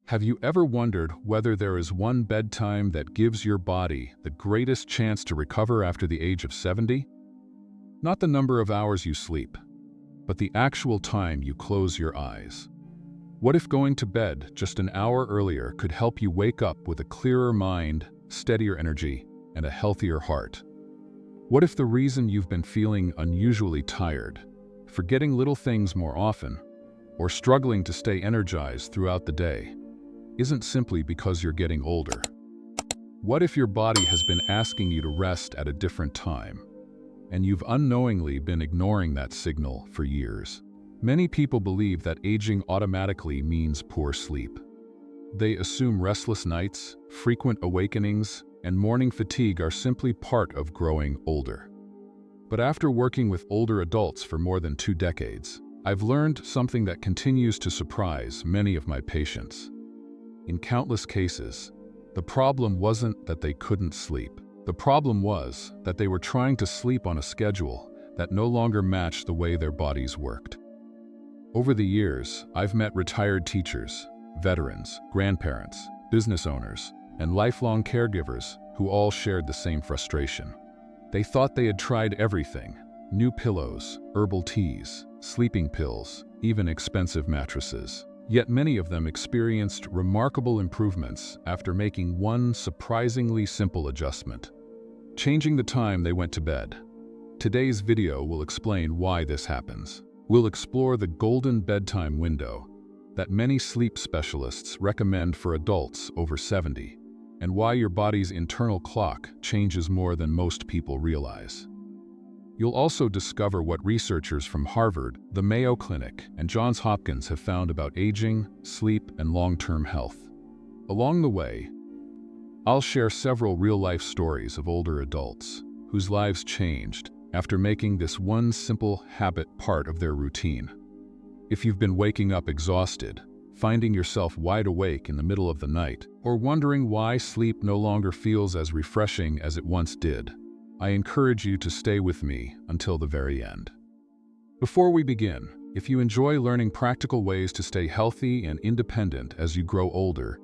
Have you ever wondered whether there is one bedtime that gives your body the greatest chance to recover after the age of 70? Not the number of hours you sleep, but the actual time you close your eyes. What if going to bed just an hour earlier could help you wake up with a clearer mind, steadier energy, and a healthier heart? What if the reason you've been feeling unusually tired, forgetting little things more often, or struggling to stay energized throughout the day, isn't simply because you're getting older? What if your body has been asking you to rest at a different time, and you've unknowingly been ignoring that signal for years? Many people believe that aging automatically means poor sleep. They assume restless nights, frequent awakenings, and morning fatigue are simply part of growing older. But after working with older adults for more than 2 decades, I've learned something that continues to surprise many of my patients. In countless cases, the problem wasn't that they couldn't sleep. The problem was that they were trying to sleep on a schedule that no longer matched the way their bodies worked. Over the years, I've met retired teachers, veterans, grandparents, business owners, and lifelong caregivers who all shared the same frustration. They thought they had tried everything: new pillows, herbal teas, sleeping pills, even expensive mattresses. Yet many of them experienced remarkable improvements after making one surprisingly simple adjustment: changing the time they went to bed. Today's video will explain why this happens. We'll explore the golden bedtime window that many sleep specialists recommend for adults over 70, and why your body's internal clock changes more than most people realize. You'll also discover what researchers from Harvard, the Mayo Clinic, and Johns Hopkins have found about aging, sleep, and long-term health. Along the way, I'll share several real-life stories of older adults whose lives changed after making this one simple habit part of their routine. If you've been waking up exhausted, finding yourself wide awake in the middle of the night, or wondering why sleep no longer feels as refreshing as it once did, I encourage you to stay with me until the very end. Before we begin, if you enjoy learning practical ways to stay healthy and independent as you grow older,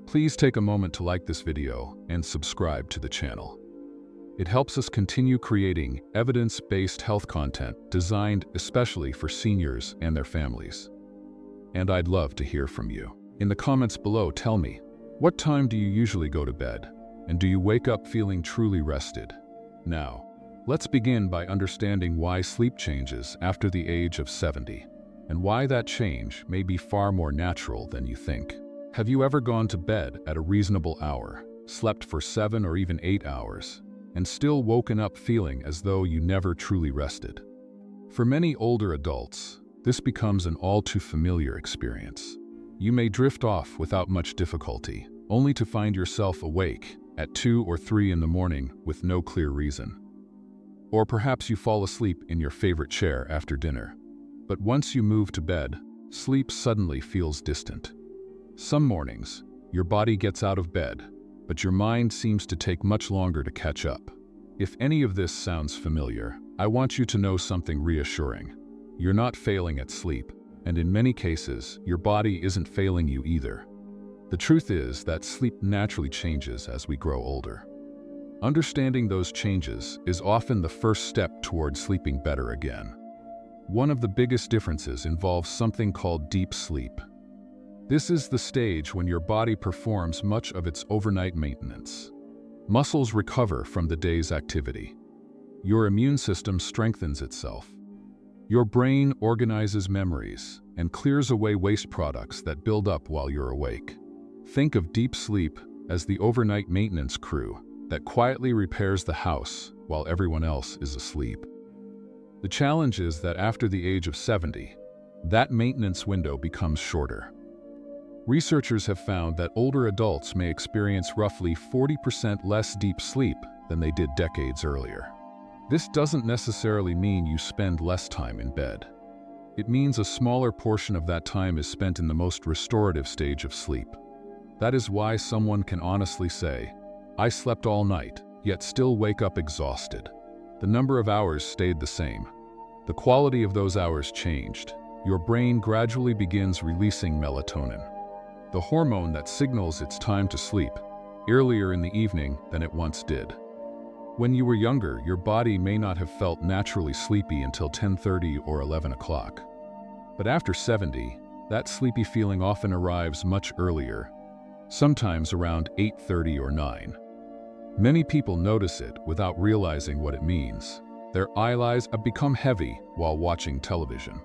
please take a moment to like this video and subscribe to the channel. It helps us continue creating evidence-based health content designed especially for seniors and their families. And I'd love to hear from you. In the comments below, tell me, what time do you usually go to bed? And do you wake up feeling truly rested? Now, let's begin by understanding why sleep changes after the age of 70, and why that change may be far more natural than you think. Have you ever gone to bed at a reasonable hour, slept for 7 or even 8 hours, and still woken up feeling as though you never truly rested? For many older adults, this becomes an all-too-familiar experience. You may drift off without much difficulty, only to find yourself awake at 2 or 3 in the morning with no clear reason. Or perhaps you fall asleep in your favorite chair after dinner. But once you move to bed, sleep suddenly feels distant. Some mornings, your body gets out of bed, but your mind seems to take much longer to catch up. If any of this sounds familiar, I want you to know something reassuring. You're not failing at sleep, and in many cases, your body isn't failing you either. The truth is that sleep naturally changes as we grow older. Understanding those changes is often the first step toward sleeping better again. One of the biggest differences involves something called deep sleep. This is the stage when your body performs much of its overnight maintenance. Muscles recover from the day's activity. Your immune system strengthens itself. Your brain organizes memories and clears away waste products that build up while you're awake. Think of deep sleep as the overnight maintenance crew that quietly repairs the house while everyone else is asleep. The challenge is that after the age of 70, that maintenance window becomes shorter. Researchers have found that older adults may experience roughly 40% less deep sleep than they did decades earlier. This doesn't necessarily mean you spend less time in bed. It means a smaller portion of that time is spent in the most restorative stage of sleep. That is why someone can honestly say, "I slept all night, yet still wake up exhausted." The number of hours stayed the same. The quality of those hours changed. Your brain gradually begins releasing melatonin. the hormone that signals it's time to sleep, earlier in the evening than it once did. When you were younger, your body may not have felt naturally sleepy until 10:30 or 11 o'clock. But after 70, that sleepy feeling often arrives much earlier, sometimes around 8:30 or 9. Many people notice it without realizing what it means. Their eyelids have become heavy while watching television.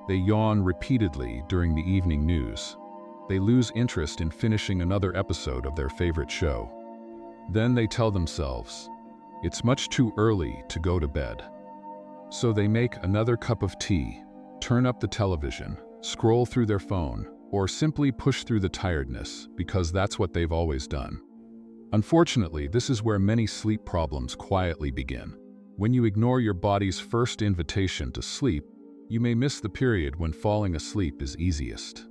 They yawn repeatedly during the evening news. They lose interest in finishing another episode of their favorite show. Then they tell themselves, it's much too early to go to bed. So they make another cup of tea, turn up the television, scroll through their phone, or simply push through the tiredness because that's what they've always done. Unfortunately, this is where many sleep problems quietly begin. When you ignore your body's first invitation to sleep, you may miss the period when falling asleep is easiest.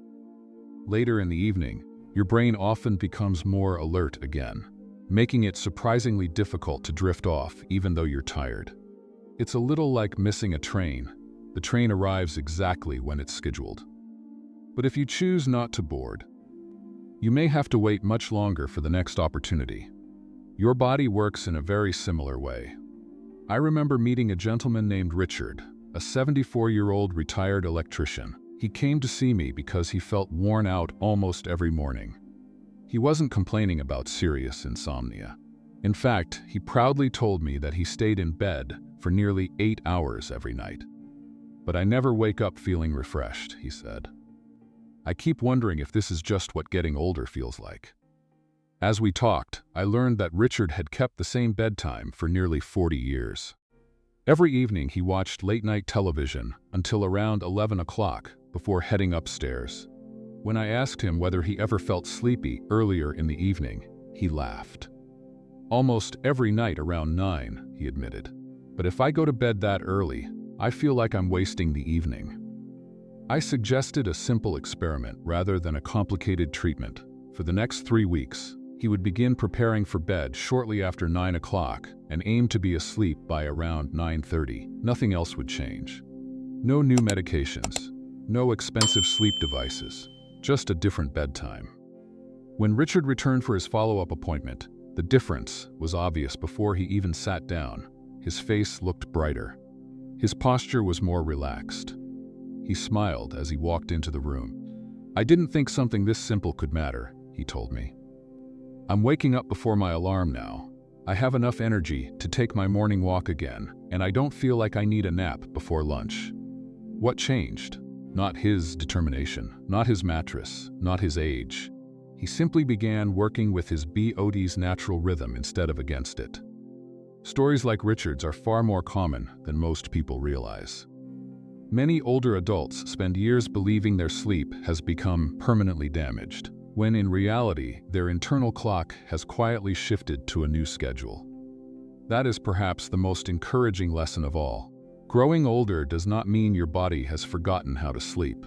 Later in the evening, your brain often becomes more alert again, making it surprisingly difficult to drift off even though you're tired. It's a little like missing a train. The train arrives exactly when it's scheduled. But if you choose not to board, you may have to wait much longer for the next opportunity. Your body works in a very similar way. I remember meeting a gentleman named Richard, a 74-year-old retired electrician. He came to see me because he felt worn out almost every morning. He wasn't complaining about serious insomnia. In fact, he proudly told me that he stayed in bed for nearly 8 hours every night. But I never wake up feeling refreshed, he said. I keep wondering if this is just what getting older feels like. As we talked, I learned that Richard had kept the same bedtime for nearly 40 years. Every evening he watched late-night television until around 11 o'clock before heading upstairs. When I asked him whether he ever felt sleepy earlier in the evening, he laughed. Almost every night around 9, he admitted. But if I go to bed that early, I feel like I'm wasting the evening. I suggested a simple experiment rather than a complicated treatment. For the next 3 weeks, he would begin preparing for bed shortly after 9 o'clock and aim to be asleep by around 9:30. Nothing else would change. No new medications, no expensive sleep devices, just a different bedtime. When Richard returned for his follow-up appointment, the difference was obvious before he even sat down. His face looked brighter. His posture was more relaxed. He smiled as he walked into the room. I didn't think something this simple could matter, he told me. I'm waking up before my alarm now. I have enough energy to take my morning walk again, and I don't feel like I need a nap before lunch. What changed? Not his determination, not his mattress, not his age. He simply began working with his body's natural rhythm instead of against it. Stories like Richard's are far more common than most people realize. Many older adults spend years believing their sleep has become permanently damaged, when in reality, their internal clock has quietly shifted to a new schedule. That is perhaps the most encouraging lesson of all. Growing older does not mean your body has forgotten how to sleep.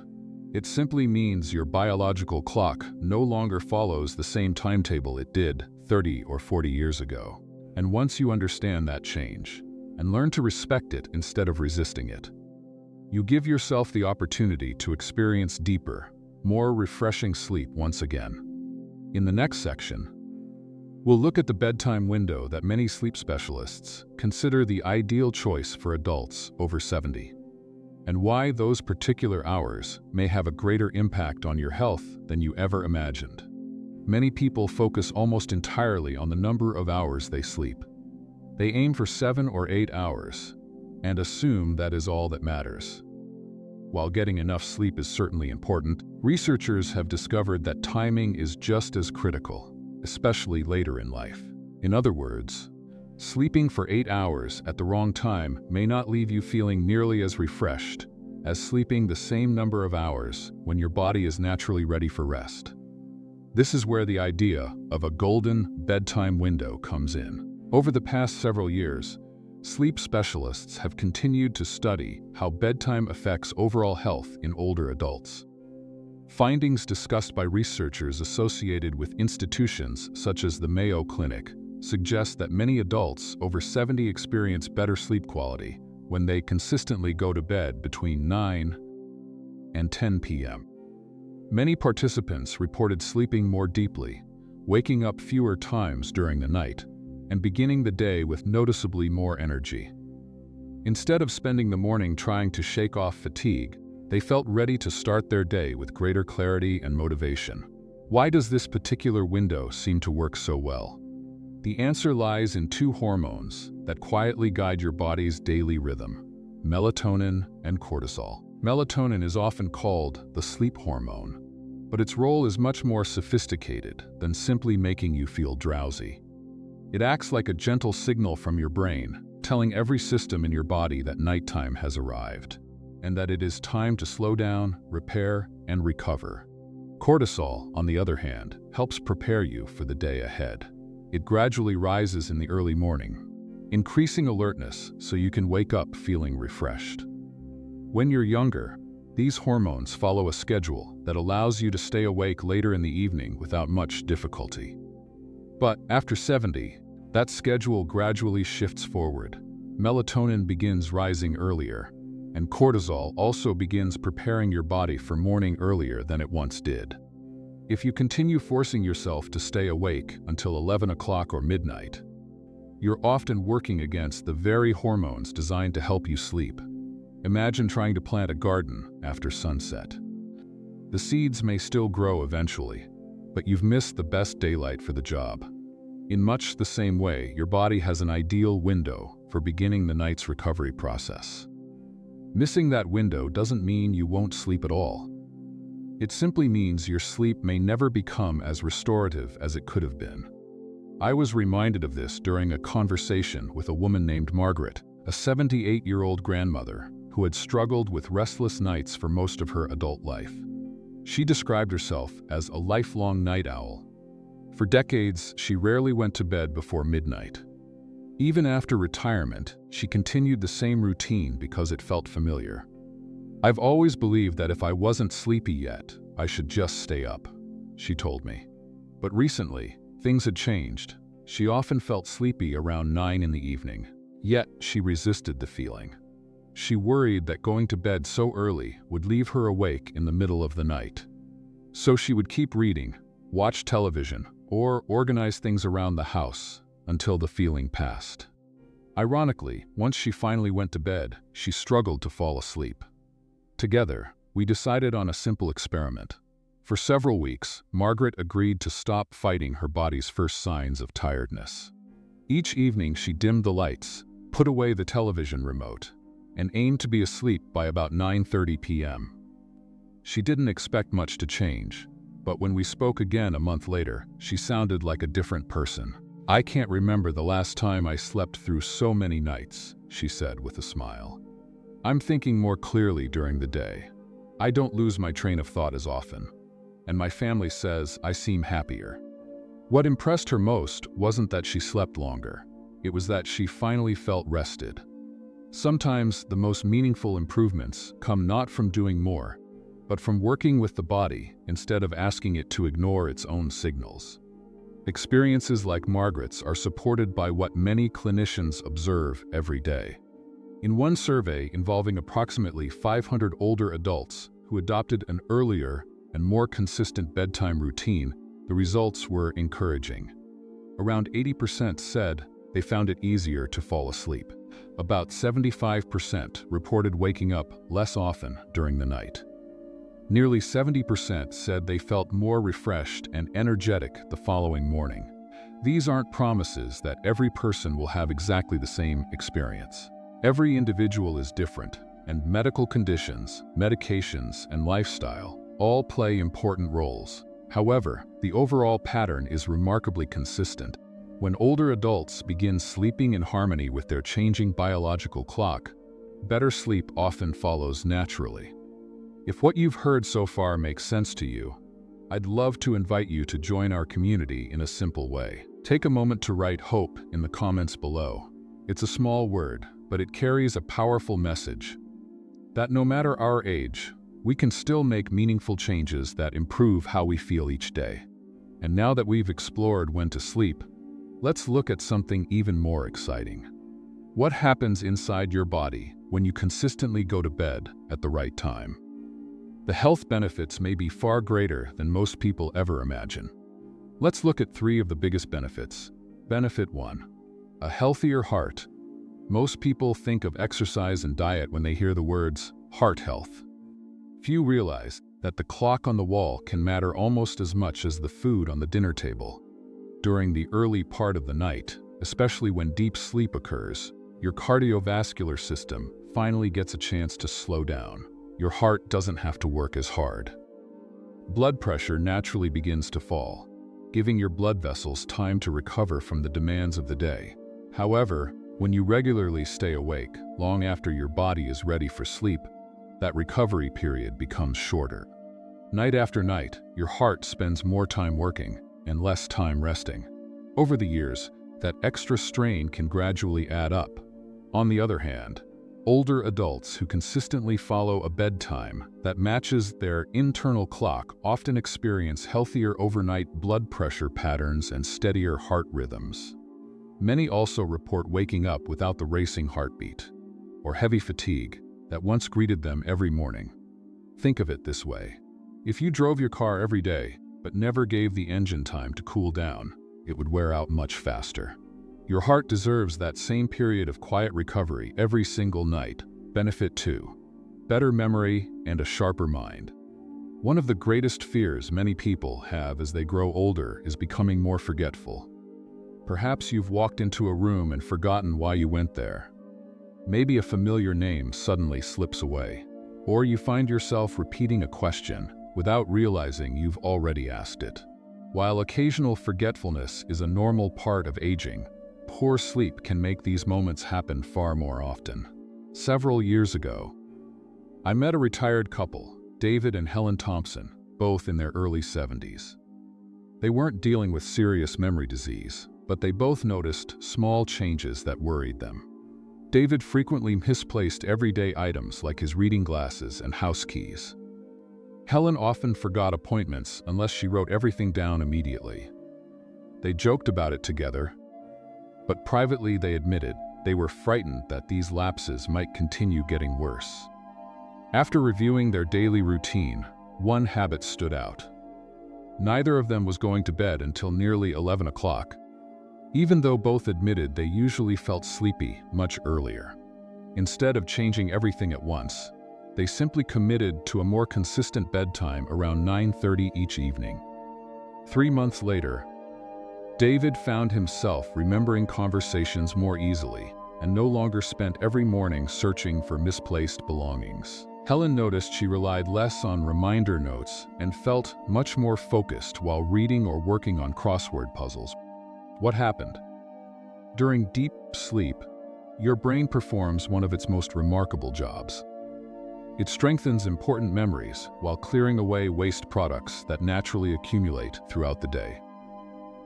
It simply means your biological clock no longer follows the same timetable it did 30 or 40 years ago. And once you understand that change, and learn to respect it instead of resisting it, you give yourself the opportunity to experience deeper, more refreshing sleep once again. In the next section, we'll look at the bedtime window that many sleep specialists consider the ideal choice for adults over 70, and why those particular hours may have a greater impact on your health than you ever imagined. Many people focus almost entirely on the number of hours they sleep. They aim for 7 or 8 hours, and assume that is all that matters. While getting enough sleep is certainly important, researchers have discovered that timing is just as critical, especially later in life. In other words, sleeping for 8 hours at the wrong time may not leave you feeling nearly as refreshed as sleeping the same number of hours when your body is naturally ready for rest. This is where the idea of a golden bedtime window comes in. Over the past several years, sleep specialists have continued to study how bedtime affects overall health in older adults. Findings discussed by researchers associated with institutions such as the Mayo Clinic suggest that many adults over 70 experience better sleep quality when they consistently go to bed between 9 and 10 p.m. Many participants reported sleeping more deeply, waking up fewer times during the night, and beginning the day with noticeably more energy. Instead of spending the morning trying to shake off fatigue, they felt ready to start their day with greater clarity and motivation. Why does this particular window seem to work so well? The answer lies in two hormones that quietly guide your body's daily rhythm: melatonin and cortisol. Melatonin is often called the sleep hormone, but its role is much more sophisticated than simply making you feel drowsy. It acts like a gentle signal from your brain, telling every system in your body that nighttime has arrived, and that it is time to slow down, repair, and recover. Cortisol, on the other hand, helps prepare you for the day ahead. It gradually rises in the early morning, increasing alertness so you can wake up feeling refreshed. When you're younger, these hormones follow a schedule that allows you to stay awake later in the evening without much difficulty. But after 70, that schedule gradually shifts forward. Melatonin begins rising earlier, and cortisol also begins preparing your body for morning earlier than it once did. If you continue forcing yourself to stay awake until 11 o'clock or midnight, you're often working against the very hormones designed to help you sleep. Imagine trying to plant a garden after sunset. The seeds may still grow eventually, but you've missed the best daylight for the job. In much the same way, your body has an ideal window for beginning the night's recovery process. Missing that window doesn't mean you won't sleep at all. It simply means your sleep may never become as restorative as it could have been. I was reminded of this during a conversation with a woman named Margaret, a 78-year-old grandmother who had struggled with restless nights for most of her adult life. She described herself as a lifelong night owl. For decades, she rarely went to bed before midnight. Even after retirement, she continued the same routine because it felt familiar. "I've always believed that if I wasn't sleepy yet, I should just stay up," she told me. But recently, things had changed. She often felt sleepy around 9 in the evening, yet she resisted the feeling. She worried that going to bed so early would leave her awake in the middle of the night. So she would keep reading, watch television, or organize things around the house until the feeling passed. Ironically, once she finally went to bed, she struggled to fall asleep. Together, we decided on a simple experiment. For several weeks, Margaret agreed to stop fighting her body's first signs of tiredness. Each evening she dimmed the lights, put away the television remote, and aimed to be asleep by about 9:30 p.m. She didn't expect much to change, but when we spoke again a month later, she sounded like a different person. "I can't remember the last time I slept through so many nights," she said with a smile. "I'm thinking more clearly during the day. I don't lose my train of thought as often, and my family says I seem happier." What impressed her most wasn't that she slept longer. It was that she finally felt rested. Sometimes the most meaningful improvements come not from doing more, but from working with the body instead of asking it to ignore its own signals. Experiences like Margaret's are supported by what many clinicians observe every day. In one survey involving approximately 500 older adults who adopted an earlier and more consistent bedtime routine, the results were encouraging. Around 80% said they found it easier to fall asleep. About 75% reported waking up less often during the night. Nearly 70% said they felt more refreshed and energetic the following morning. These aren't promises that every person will have exactly the same experience. Every individual is different, and medical conditions, medications, and lifestyle all play important roles. However, the overall pattern is remarkably consistent. When older adults begin sleeping in harmony with their changing biological clock, better sleep often follows naturally. If what you've heard so far makes sense to you, I'd love to invite you to join our community in a simple way. Take a moment to write HOPE in the comments below. It's a small word, but it carries a powerful message that no matter our age, we can still make meaningful changes that improve how we feel each day. And now that we've explored when to sleep, let's look at something even more exciting. What happens inside your body when you consistently go to bed at the right time? The health benefits may be far greater than most people ever imagine. Let's look at 3 of the biggest benefits. Benefit 1. A healthier heart. Most people think of exercise and diet when they hear the words heart health. Few realize that the clock on the wall can matter almost as much as the food on the dinner table. During the early part of the night, especially when deep sleep occurs, your cardiovascular system finally gets a chance to slow down. Your heart doesn't have to work as hard. Blood pressure naturally begins to fall, giving your blood vessels time to recover from the demands of the day. However, when you regularly stay awake long after your body is ready for sleep, that recovery period becomes shorter. Night after night, your heart spends more time working and less time resting. Over the years, that extra strain can gradually add up. On the other hand, older adults who consistently follow a bedtime that matches their internal clock often experience healthier overnight blood pressure patterns and steadier heart rhythms. Many also report waking up without the racing heartbeat or heavy fatigue that once greeted them every morning. Think of it this way. If you drove your car every day but never gave the engine time to cool down, it would wear out much faster. Your heart deserves that same period of quiet recovery every single night. Benefit 2. Better memory and a sharper mind. One of the greatest fears many people have as they grow older is becoming more forgetful. Perhaps you've walked into a room and forgotten why you went there. Maybe a familiar name suddenly slips away, or you find yourself repeating a question without realizing you've already asked it. While occasional forgetfulness is a normal part of aging, poor sleep can make these moments happen far more often. Several years ago, I met a retired couple, David and Helen Thompson, both in their early 70s. They weren't dealing with serious memory disease, but they both noticed small changes that worried them. David frequently misplaced everyday items like his reading glasses and house keys. Helen often forgot appointments unless she wrote everything down immediately. They joked about it together, but privately they admitted they were frightened that these lapses might continue getting worse. After reviewing their daily routine, one habit stood out. Neither of them was going to bed until nearly 11 o'clock, even though both admitted they usually felt sleepy much earlier. Instead of changing everything at once, they simply committed to a more consistent bedtime around 9:30 each evening. 3 months later, David found himself remembering conversations more easily and no longer spent every morning searching for misplaced belongings. Helen noticed she relied less on reminder notes and felt much more focused while reading or working on crossword puzzles. What happened? During deep sleep, your brain performs one of its most remarkable jobs. It strengthens important memories while clearing away waste products that naturally accumulate throughout the day.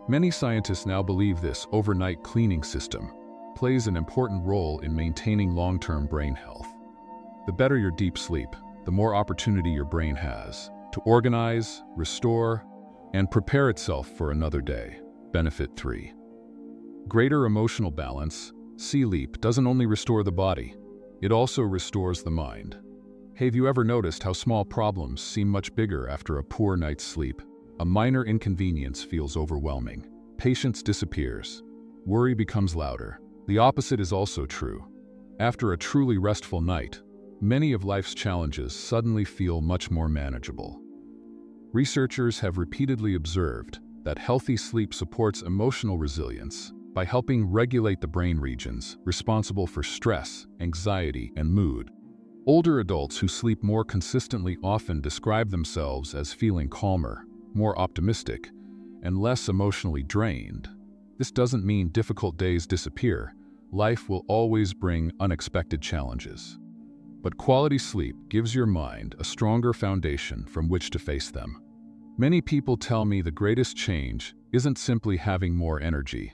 Many scientists now believe this overnight cleaning system plays an important role in maintaining long-term brain health. The better your deep sleep, the more opportunity your brain has to organize, restore, and prepare itself for another day. Benefit 3. Greater emotional balance. Sleep doesn't only restore the body, it also restores the mind. Have you ever noticed how small problems seem much bigger after a poor night's sleep? A minor inconvenience feels overwhelming. Patience disappears. Worry becomes louder. The opposite is also true. After a truly restful night, many of life's challenges suddenly feel much more manageable. Researchers have repeatedly observed that healthy sleep supports emotional resilience by helping regulate the brain regions responsible for stress, anxiety, and mood. Older adults who sleep more consistently often describe themselves as feeling calmer, more optimistic, and less emotionally drained. This doesn't mean difficult days disappear. Life will always bring unexpected challenges. But quality sleep gives your mind a stronger foundation from which to face them. Many people tell me the greatest change isn't simply having more energy.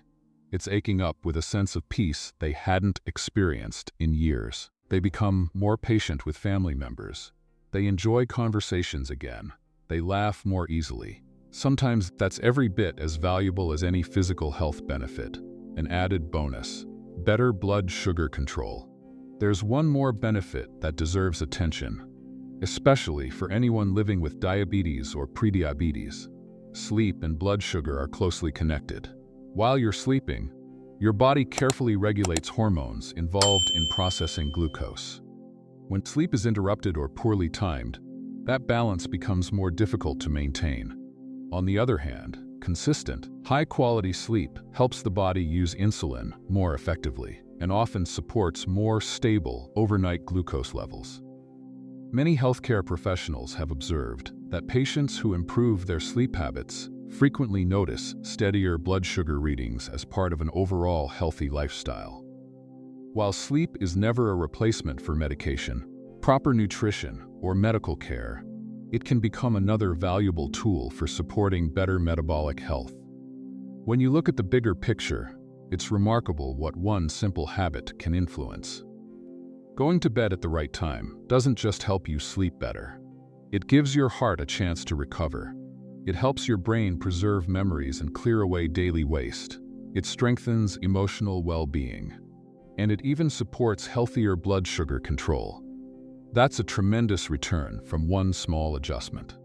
It's waking up with a sense of peace they hadn't experienced in years. They become more patient with family members. They enjoy conversations again. They laugh more easily. Sometimes that's every bit as valuable as any physical health benefit. An added bonus: better blood sugar control. There's one more benefit that deserves attention: especially for anyone living with diabetes or prediabetes. Sleep and blood sugar are closely connected. While you're sleeping, your body carefully regulates hormones involved in processing glucose. When sleep is interrupted or poorly timed, that balance becomes more difficult to maintain. On the other hand, consistent, high-quality sleep helps the body use insulin more effectively and often supports more stable overnight glucose levels. Many healthcare professionals have observed that patients who improve their sleep habits frequently notice steadier blood sugar readings as part of an overall healthy lifestyle. While sleep is never a replacement for medication, proper nutrition, or medical care, it can become another valuable tool for supporting better metabolic health. When you look at the bigger picture, it's remarkable what one simple habit can influence. Going to bed at the right time doesn't just help you sleep better. It gives your heart a chance to recover. It helps your brain preserve memories and clear away daily waste. It strengthens emotional well-being. And it even supports healthier blood sugar control. That's a tremendous return from one small adjustment.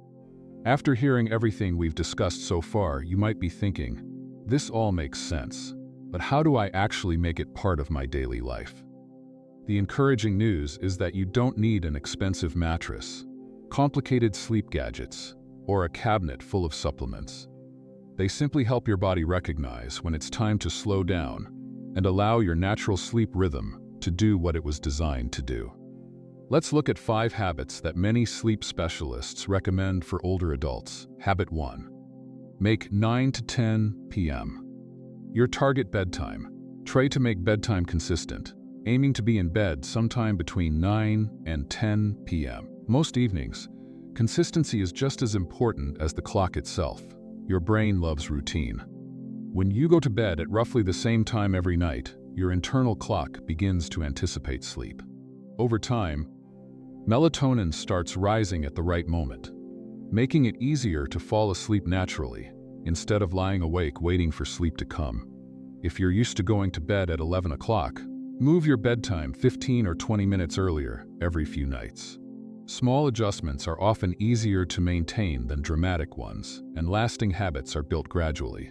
After hearing everything we've discussed so far, you might be thinking, this all makes sense, but how do I actually make it part of my daily life? The encouraging news is that you don't need an expensive mattress, complicated sleep gadgets, or a cabinet full of supplements. They simply help your body recognize when it's time to slow down and allow your natural sleep rhythm to do what it was designed to do. Let's look at 5 habits that many sleep specialists recommend for older adults. Habit 1. Make 9 to 10 p.m. your target bedtime. Try to make bedtime consistent, aiming to be in bed sometime between 9 and 10 p.m. Most evenings, consistency is just as important as the clock itself. Your brain loves routine. When you go to bed at roughly the same time every night, your internal clock begins to anticipate sleep. Over time, melatonin starts rising at the right moment, making it easier to fall asleep naturally instead of lying awake waiting for sleep to come. If you're used to going to bed at 11 o'clock, move your bedtime 15 or 20 minutes earlier every few nights. Small adjustments are often easier to maintain than dramatic ones, and lasting habits are built gradually.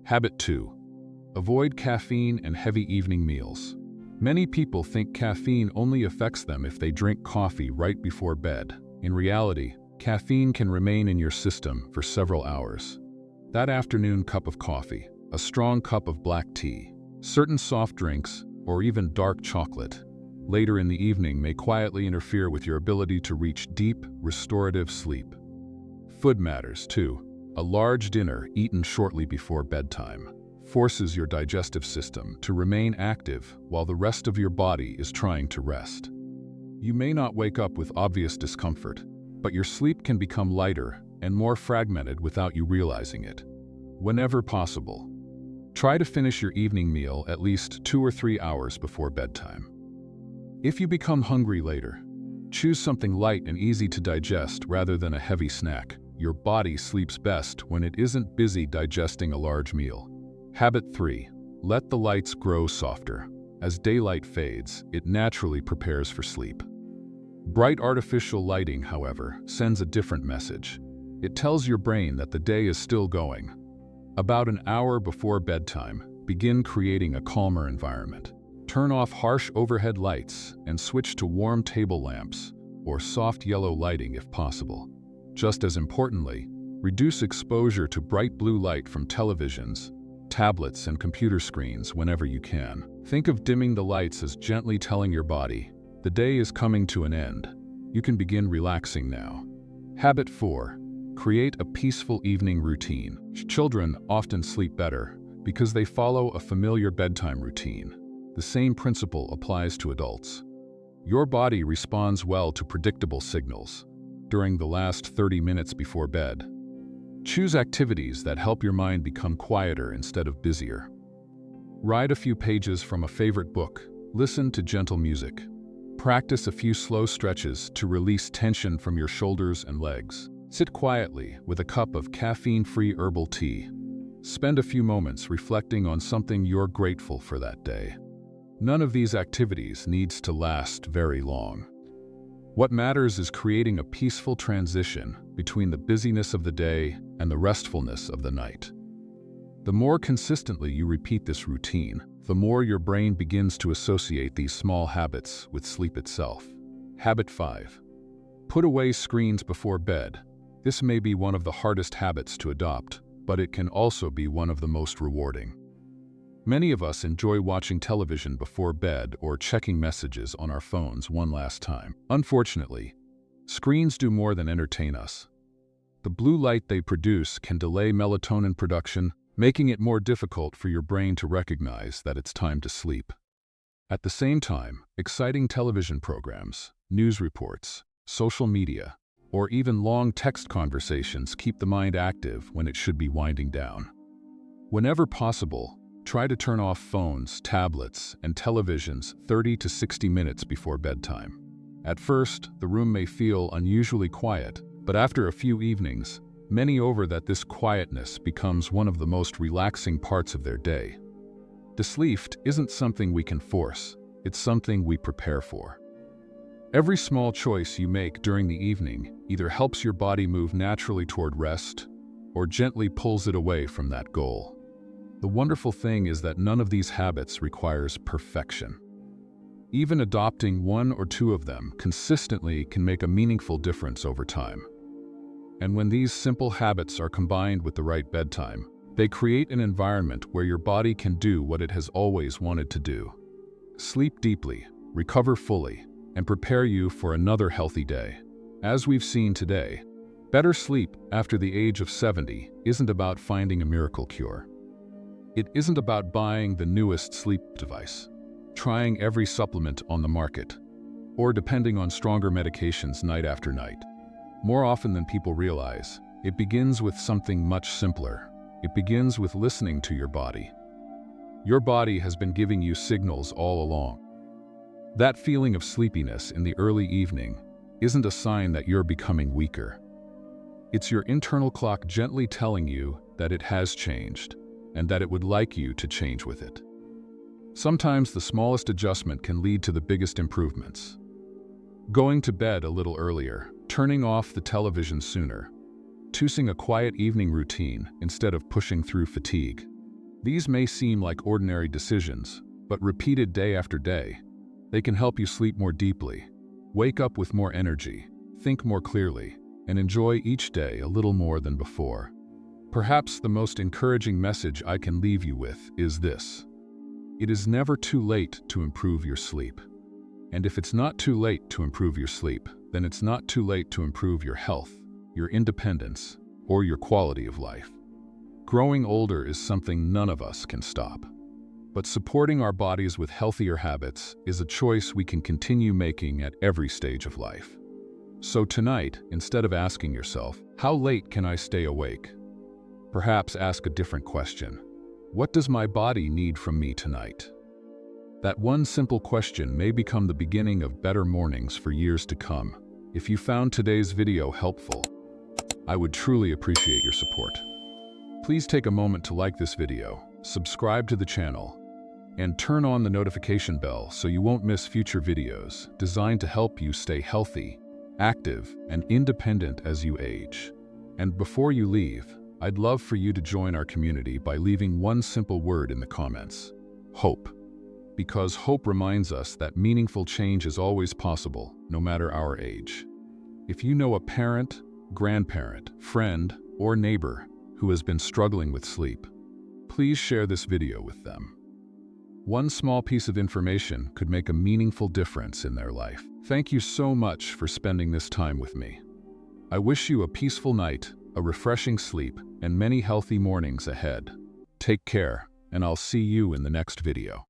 Habit 2. Avoid caffeine and heavy evening meals. Many people think caffeine only affects them if they drink coffee right before bed. In reality, caffeine can remain in your system for several hours. That afternoon cup of coffee, a strong cup of black tea, certain soft drinks, or even dark chocolate later in the evening may quietly interfere with your ability to reach deep, restorative sleep. Food matters too. A large dinner eaten shortly before bedtime forces your digestive system to remain active while the rest of your body is trying to rest. You may not wake up with obvious discomfort, but your sleep can become lighter and more fragmented without you realizing it. Whenever possible, try to finish your evening meal at least 2 or 3 hours before bedtime. If you become hungry later, choose something light and easy to digest rather than a heavy snack. Your body sleeps best when it isn't busy digesting a large meal. Habit 3. Let the lights grow softer. As daylight fades, it naturally prepares for sleep. Bright artificial lighting, however, sends a different message. It tells your brain that the day is still going. About an hour before bedtime, begin creating a calmer environment. Turn off harsh overhead lights and switch to warm table lamps or soft yellow lighting if possible. Just as importantly, reduce exposure to bright blue light from televisions, tablets, and computer screens whenever you can. Think of dimming the lights as gently telling your body, the day is coming to an end. You can begin relaxing now. Habit 4. Create a peaceful evening routine. Children often sleep better because they follow a familiar bedtime routine. The same principle applies to adults. Your body responds well to predictable signals. During the last 30 minutes before bed, choose activities that help your mind become quieter instead of busier. Write a few pages from a favorite book, listen to gentle music. Practice a few slow stretches to release tension from your shoulders and legs. Sit quietly with a cup of caffeine-free herbal tea. Spend a few moments reflecting on something you're grateful for that day. None of these activities needs to last very long. What matters is creating a peaceful transition between the busyness of the day and the restfulness of the night. The more consistently you repeat this routine, the more your brain begins to associate these small habits with sleep itself. Habit 5. Put away screens before bed. This may be one of the hardest habits to adopt, but it can also be one of the most rewarding. Many of us enjoy watching television before bed or checking messages on our phones one last time. Unfortunately, screens do more than entertain us. The blue light they produce can delay melatonin production, making it more difficult for your brain to recognize that it's time to sleep. At the same time, exciting television programs, news reports, social media, or even long text conversations keep the mind active when it should be winding down. Whenever possible, try to turn off phones, tablets, and televisions 30 to 60 minutes before bedtime. At first, the room may feel unusually quiet, but after a few evenings, many over that this quietness becomes one of the most relaxing parts of their day. The sleep isn't something we can force, it's something we prepare for. Every small choice you make during the evening either helps your body move naturally toward rest or gently pulls it away from that goal. The wonderful thing is that none of these habits requires perfection. Even adopting one or two of them consistently can make a meaningful difference over time. And when these simple habits are combined with the right bedtime, they create an environment where your body can do what it has always wanted to do. Sleep deeply, recover fully, and prepare you for another healthy day. As we've seen today, better sleep after the age of 70 isn't about finding a miracle cure. It isn't about buying the newest sleep device, trying every supplement on the market, or depending on stronger medications night after night. More often than people realize, it begins with something much simpler. It begins with listening to your body. Your body has been giving you signals all along. That feeling of sleepiness in the early evening isn't a sign that you're becoming weaker. It's your internal clock gently telling you that it has changed and that it would like you to change with it. Sometimes the smallest adjustment can lead to the biggest improvements. Going to bed a little earlier, turning off the television sooner, choosing a quiet evening routine instead of pushing through fatigue. These may seem like ordinary decisions, but repeated day after day, they can help you sleep more deeply, wake up with more energy, think more clearly, and enjoy each day a little more than before. Perhaps the most encouraging message I can leave you with is this: it is never too late to improve your sleep. And if it's not too late to improve your sleep, then it's not too late to improve your health, your independence, or your quality of life. Growing older is something none of us can stop. But supporting our bodies with healthier habits is a choice we can continue making at every stage of life. So tonight, instead of asking yourself, "How late can I stay awake?" perhaps ask a different question. What does my body need from me tonight? That one simple question may become the beginning of better mornings for years to come. If you found today's video helpful, I would truly appreciate your support. Please take a moment to like this video, subscribe to the channel, and turn on the notification bell so you won't miss future videos designed to help you stay healthy, active, and independent as you age. And before you leave, I'd love for you to join our community by leaving one simple word in the comments: hope. Because hope reminds us that meaningful change is always possible, no matter our age. If you know a parent, grandparent, friend, or neighbor who has been struggling with sleep, please share this video with them. One small piece of information could make a meaningful difference in their life. Thank you so much for spending this time with me. I wish you a peaceful night, a refreshing sleep, and many healthy mornings ahead. Take care, and I'll see you in the next video.